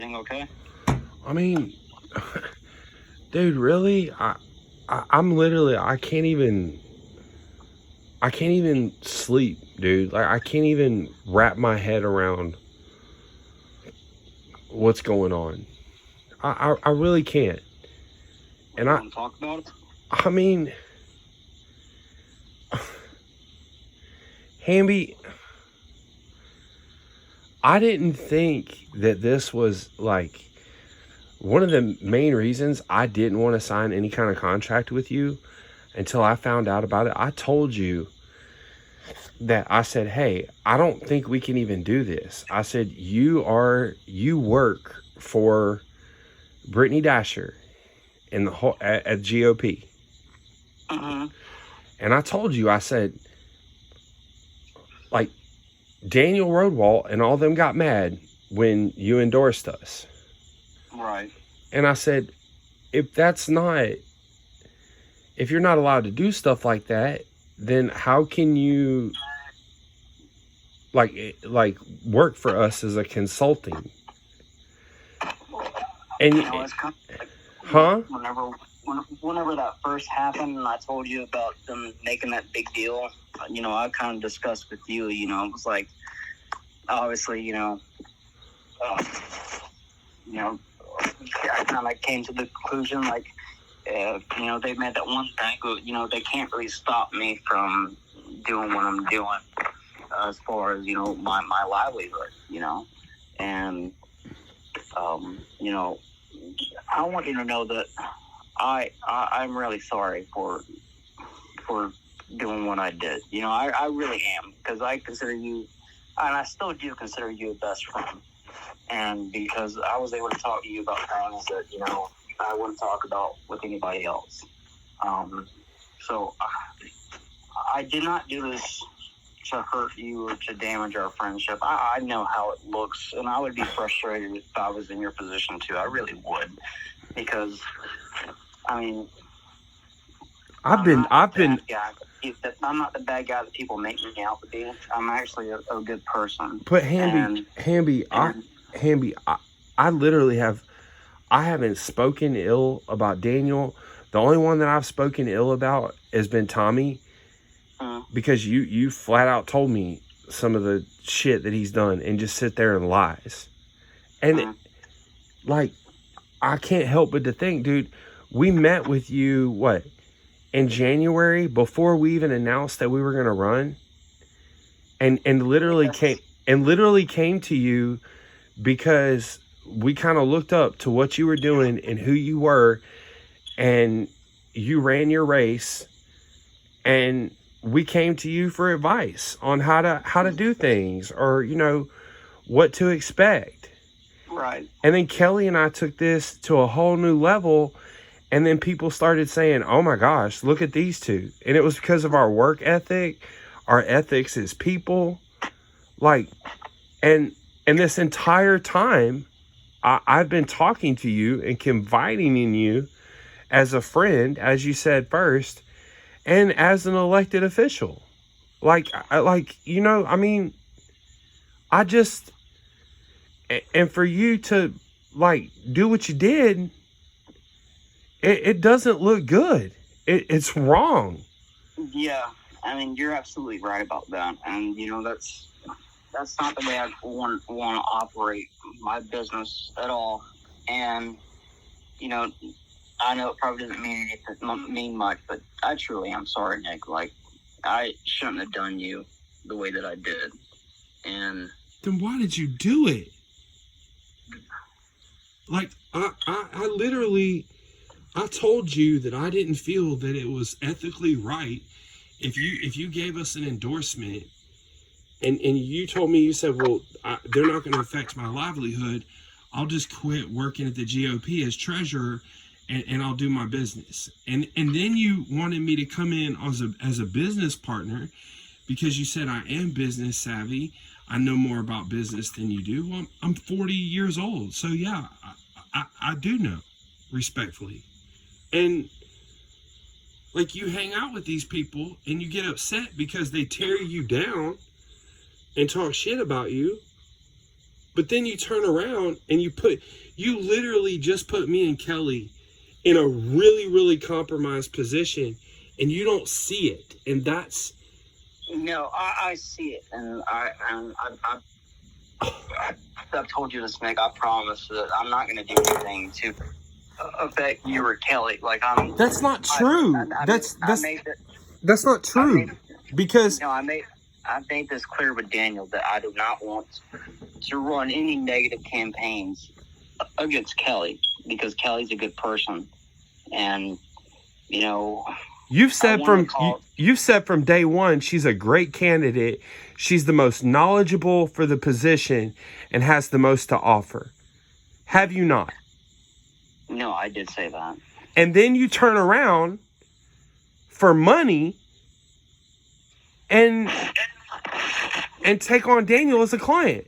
Okay? I mean, dude, really? I'm literally, I can't even sleep, dude. Like, I can't even wrap my head around what's going on. I really can't. And And you want to talk about it? I mean, Hamby, I didn't think that this was like one of the main reasons I didn't want to sign any kind of contract with you until I found out about it. I told you that I said, hey, I don't think we can even do this. I said, you work for Brittany Dasher in the whole at GOP. Mm-hmm. And I told you, I said, like, Daniel Roadwall and all them got mad when you endorsed us. Right. And I said, if you're not allowed to do stuff like that, then how can you like work for us as a consulting? And it's kind of like, huh? Whenever that first happened, and I told you about them making that big deal, I kind of discussed with you. It was like, obviously, I kind of came to the conclusion, like, they made that one thing, but, they can't really stop me from doing what I'm doing as far as, my livelihood, and, I want you to know that I'm really sorry for doing what I did. I really am, because I consider you, and I still do consider you a best friend. And because I was able to talk to you about things that, I wouldn't talk about with anybody else. So I did not do this to hurt you or to damage our friendship. I know how it looks, and I would be frustrated if I was in your position too. I really would, because I'm not the bad guy that people make me out to be. I'm actually a good person. But Hamby, I literally I haven't spoken ill about Daniel. The only one that I've spoken ill about has been Tommy, because you flat out told me some of the shit that he's done and just sit there and lies. And like, I can't help but to think, dude, we met with you, in January, before we even announced that we were going to run, and literally came to you because we kind of looked up to what you were doing and who you were, and you ran your race, and we came to you for advice on how to do things, or what to expect. Right. And then Kelly and I took this to a whole new level, and then people started saying, oh my gosh, look at these two. And it was because of our work ethic, our ethics as people. Like, and this entire time, I've been talking to you and confiding in you as a friend, as you said first, and as an elected official. I just, and for you to do what you did, it doesn't look good. It's wrong. Yeah, you're absolutely right about that, and that's not the way I want to operate my business at all. And I know it probably doesn't mean much, but I truly am sorry, Nick. Like, I shouldn't have done you the way that I did. And then why did you do it? Like, I literally, I told you that I didn't feel that it was ethically right if you gave us an endorsement, and you told me, you said, well, they're not going to affect my livelihood. I'll just quit working at the GOP as treasurer, and I'll do my business. And then you wanted me to come in as a business partner, because you said I am business savvy. I know more about business than you do. Well, I'm 40 years old. So yeah, I do know, respectfully. And like, you hang out with these people and you get upset because they tear you down and talk shit about you. But then you turn around and you literally just put me and Kelly in a really, really compromised position, and you don't see it. And that's... No, I see it, and I've told you this, Nick. I promise that I'm not going to do anything to affect you or Kelly. Like That's not true. That's not true. Because I made this clear with Daniel that I do not want to run any negative campaigns against Kelly, because Kelly's a good person, and you've said from day one she's a great candidate. She's the most knowledgeable for the position and has the most to offer. Have you not? No, I did say that. And then you turn around for money and take on Daniel as a client.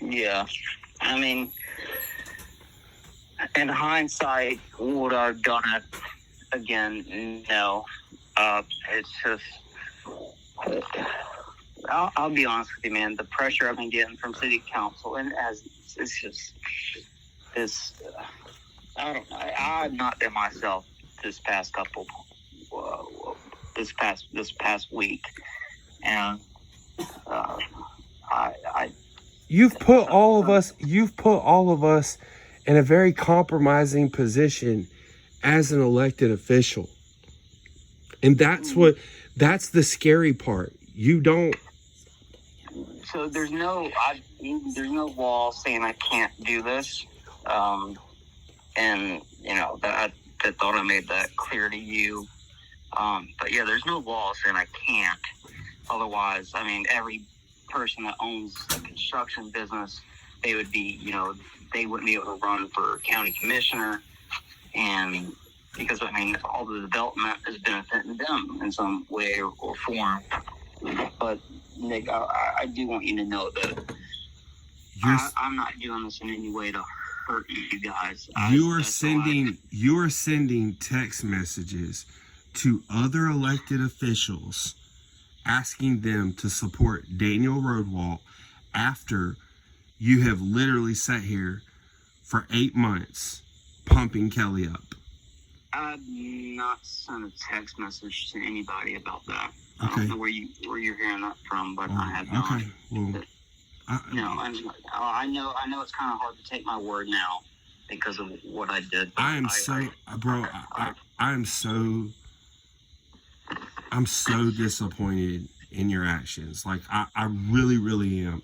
Yeah. I mean, in hindsight, would I have done it again? No. It's just... I'll be honest with you, man. The pressure I've been getting from city council, and I don't know. I've not been myself this past week, and You've put all of us in a very compromising position as an elected official. And that's the scary part. You don't... So there's no law saying I can't do this. And that I thought I made that clear to you. But yeah, there's no law saying I can't. Otherwise, I mean, every person that owns a construction business, they would be, they wouldn't be able to run for county commissioner, and because all the development is benefiting them in some way or form. But Nick, I do want you to know that I'm not doing this in any way to hurt you guys. You are sending text messages to other elected officials asking them to support Daniel Roadwall after you have literally sat here for 8 months pumping Kelly up. I've not sent a text message to anybody about that. Okay. I don't know where you're hearing that from, but I have not. Okay. Well, I know it's kind of hard to take my word now because of what I did. I'm so disappointed in your actions. Like, I really, really am.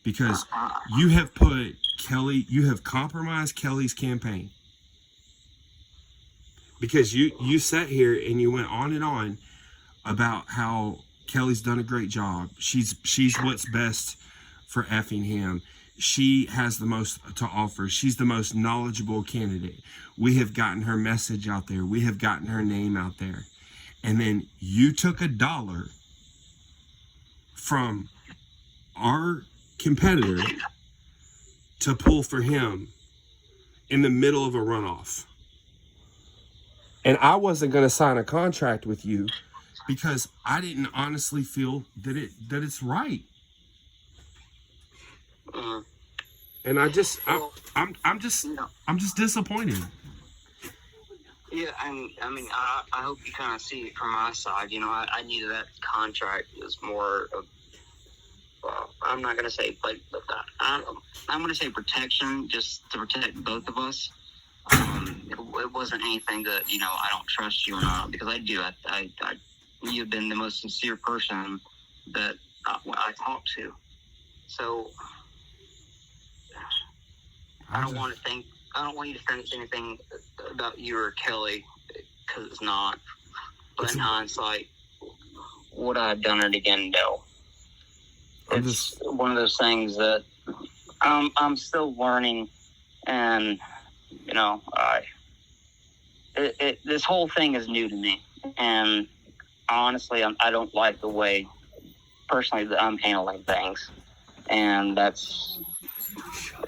Because you have compromised Kelly's campaign. Because you sat here and you went on and on about how Kelly's done a great job. She's what's best for Effingham. She has the most to offer. She's the most knowledgeable candidate. We have gotten her message out there. We have gotten her name out there. And then you took $1 from our competitor to pull for him in the middle of a runoff. And I wasn't going to sign a contract with you because I didn't honestly feel that it's right. And I'm just disappointed. Yeah, and I hope you kind of see it from my side. I needed that contract as more of, I'm not going to say I'm going to say protection, just to protect both of us. It wasn't anything that, I don't trust you or not, because I do. You've been the most sincere person that I talked to. So I don't want you to think anything about you or Kelly, because it's not. But in hindsight, would I have done it again? No. It's one of those things that I'm still learning, and this whole thing is new to me, and honestly, I don't like the way personally that I'm handling things, and that's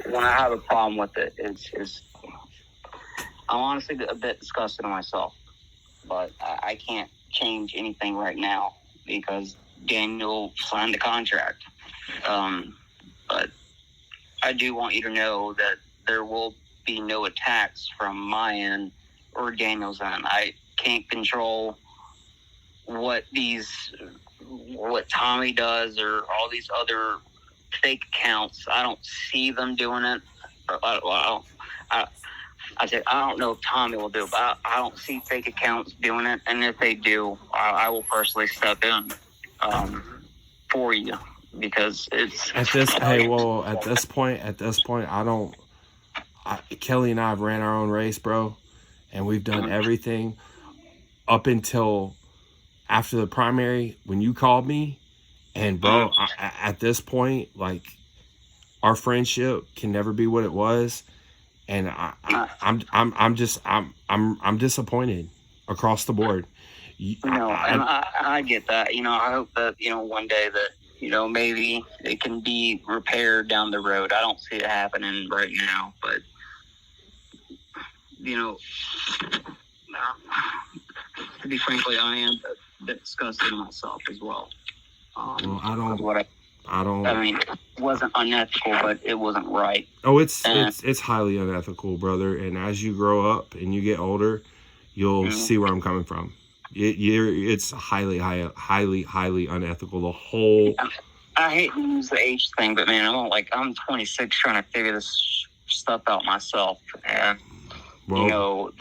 when I have a problem with it. I'm honestly a bit disgusted in myself, but I can't change anything right now because Daniel signed the contract. But I do want you to know that there will be no attacks from my end or Daniel's end. I can't control what Tommy does or all these other fake accounts. I don't see them doing it. I said, I don't know if Tommy will do it, but I don't see fake accounts doing it. And if they do, I will personally step in for you, because it's at this. Hey, well, at this point, Kelly and I have ran our own race, bro, and we've done everything up until after the primary when you called me, and bro, at this point, like, our friendship can never be what it was. And I'm disappointed across the board. I get that. I hope that, one day that, maybe it can be repaired down the road. I don't see it happening right now, but, to be frankly, I am a bit disgusted in myself as well. Well, I mean, it wasn't unethical, but it wasn't right. Oh, it's highly unethical, brother. And as you grow up and you get older, you'll see where I'm coming from. It's highly unethical. The whole. I hate to use the age thing, but man, I'm 26 trying to figure this stuff out myself. And, the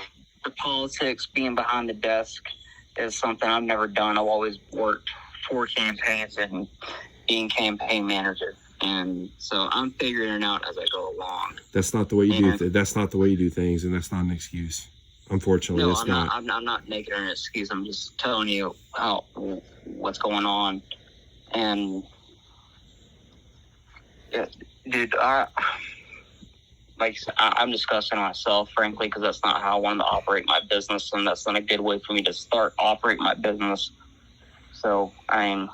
politics, being behind the desk is something I've never done. I've always worked for campaigns and being campaign manager. And so I'm figuring it out as I go along. That's not the way you do that's not the way you do things, and that's not an excuse. Unfortunately, no, I'm not making an excuse. I'm just telling you what's going on. And dude, I'm discussing myself, frankly, because that's not how I wanted to operate my business, and that's not a good way for me to start operating my business. So I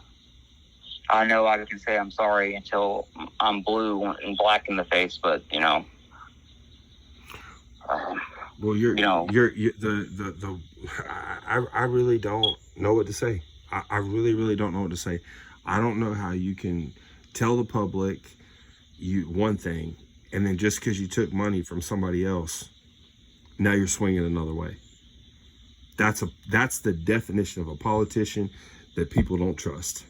know I can say I'm sorry until I'm blue and black in the face, but well, I really don't know what to say. I really don't know what to say. I don't know how you can tell the public one thing, and then just because you took money from somebody else, now you're swinging another way. That's the definition of a politician that people don't trust.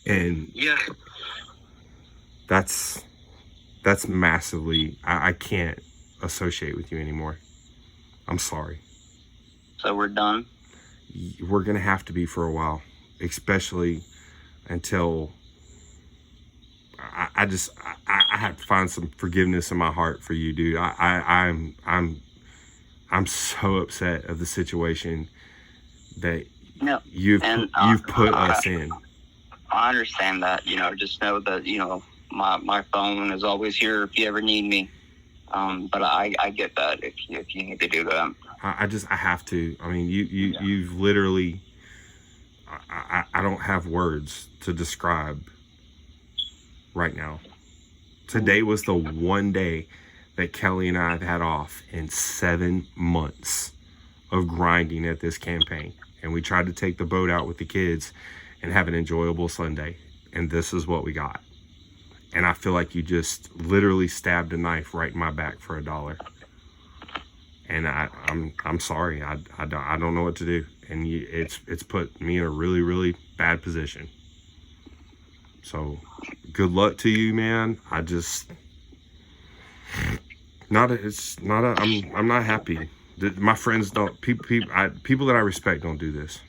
And that's massively, I can't associate with you anymore. I'm sorry. So we're done? We're going to have to be for a while, especially until I have to find some forgiveness in my heart for you, dude. I'm so upset of the situation that you've put us in. I understand that. Just know that my phone is always here if you ever need me. But I get that if you need to do that. I have to. I mean, you've literally. I don't have words to describe right now. Today was the one day that Kelly and I have had off in 7 months of grinding at this campaign. And we tried to take the boat out with the kids and have an enjoyable Sunday. And this is what we got. And I feel like you just literally stabbed a knife right in my back for $1. And I'm sorry. I don't know what to do. And it's put me in a really, really bad position. So good luck to you, man. I'm not happy. My friends don't, people that I respect don't do this.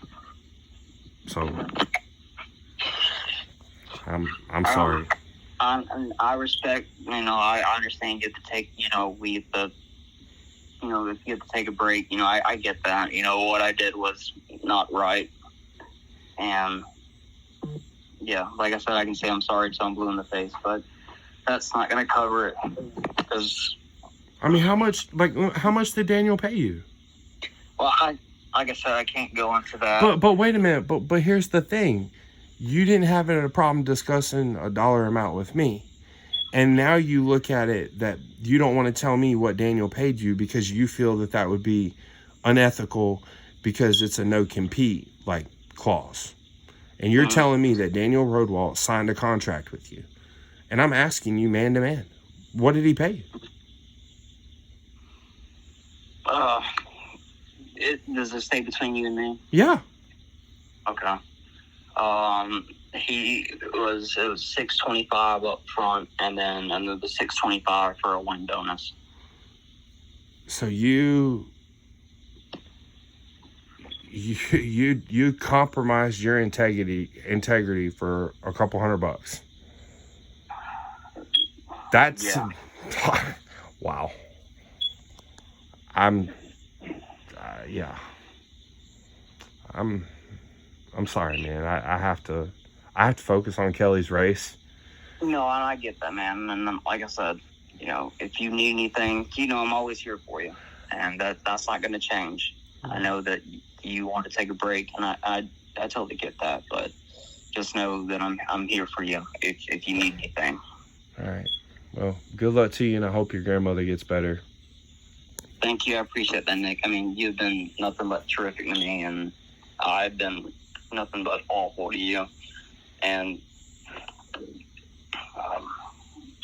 So I'm sorry. I respect, I understand you have to take, if you have to take a break, I get that. What I did was not right. And yeah, like I said, I can say I'm sorry till I'm blue in the face, but that's not going to cover it. Because I mean, how much did Daniel pay you? Well, like I said, I can't go into that. But wait a minute. But here's the thing. You didn't have a problem discussing a dollar amount with me. And now you look at it that you don't want to tell me what Daniel paid you because you feel that would be unethical because it's a no compete clause. And you're telling me that Daniel Rodwalt signed a contract with you. And I'm asking you man to man, what did he pay you? Does it stay between you and me? Yeah. Okay. It was $625 up front, and then another $625 for a win bonus. So you compromised your integrity for a couple $100. That's wow. I'm sorry, man. I have to focus on Kelly's race. No, and I get that, man. And like I said, if you need anything, I'm always here for you, and that's not going to change. I know that you want to take a break, and I totally get that, but just know that I'm here for you if you need anything. All right. Well, good luck to you, and I hope your grandmother gets better. Thank you. I appreciate that, Nick. I mean, you've been nothing but terrific to me, and I've been nothing but awful to you. And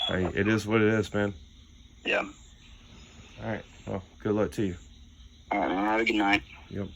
hey, it is what it is, man. Yeah. All right. Well, good luck to you. All right, man. Have a good night. Yep.